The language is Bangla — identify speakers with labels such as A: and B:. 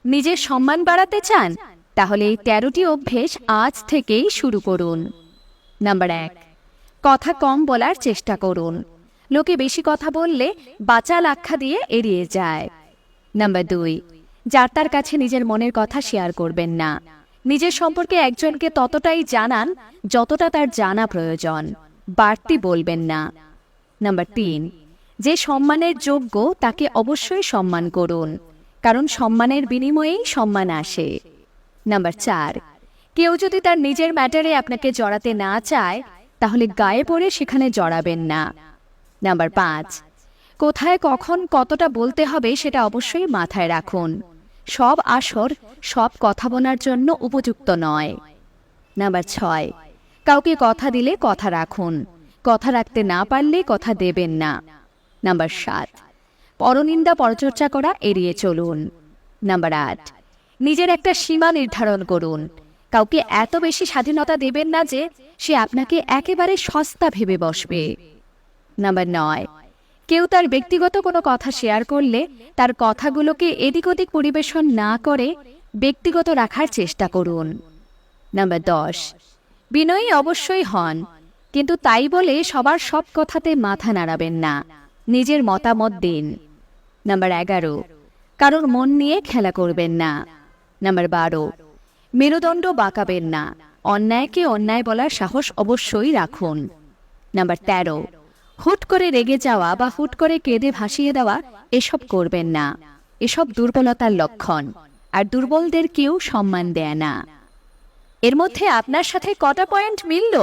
A: নিজের সম্মান বাড়াতে চান? তাহলে এই 13টি অভ্যেস আজ থেকেই শুরু করুন। নাম্বার 1, কথা কম বলার চেষ্টা করুন। লোকে বেশি কথা বললে বাচাল আখ্যা দিয়ে এড়িয়ে যায়। নাম্বার 2, যার তার কাছে নিজের মনের কথা শেয়ার করবেন না। নিজের সম্পর্কে একজনকে ততটাই জানান যতটা তার জানা প্রয়োজন, বাড়তি বলবেন না। নাম্বার 3, যে সম্মানের যোগ্য তাকে অবশ্যই সম্মান করুন, কারণ সম্মানের বিনিময়েই সম্মান আসে। নাম্বার 4, কেউ যদি তার নিজের ম্যাটারে আপনাকে জড়াতে না চায় তাহলে গায়ে পড়ে সেখানে জড়াবেন না। নাম্বার 5, কোথায় কখন কতটা বলতে হবে সেটা অবশ্যই মাথায় রাখুন। সব আসর সব কথা বলার জন্য উপযুক্ত নয়। নাম্বার 6, কাউকে কথা দিলে কথা রাখুন, কথা রাখতে না পারলে কথা দেবেন না। নাম্বার 7, পরনিন্দা পরচর্চা করা এড়িয়ে চলুন। নাম্বার 8, নিজের একটা সীমা নির্ধারণ করুন। কাউকে এত বেশি স্বাধীনতা দেবেন না যে সে আপনাকে একেবারে সস্তা ভেবে বসবে। নাম্বার 9, কেউ তার ব্যক্তিগত কোনো কথা শেয়ার করলে তার কথাগুলোকে এদিক ওদিক পরিবেশন না করে ব্যক্তিগত রাখার চেষ্টা করুন। নাম্বার 10, বিনয়ী অবশ্যই হন, কিন্তু তাই বলে সবার সব কথাতে মাথা নাড়াবেন না, নিজের মতামত দিন। নাম্বার 11, কারোর মন নিয়ে খেলা করবেন না। নাম্বার 12, মেরুদণ্ড বাঁকাবেন না, অন্যায়কে অন্যায় বলার সাহস অবশ্যই রাখুন। নাম্বার 13, হুট করে রেগে যাওয়া বা হুট করে কেঁদে ভাসিয়ে দেওয়া এসব করবেন না, এসব দুর্বলতার লক্ষণ, আর দুর্বলদের কেউ সম্মান দেয় না। এর মধ্যে আপনার সাথে কটা পয়েন্ট মিলল?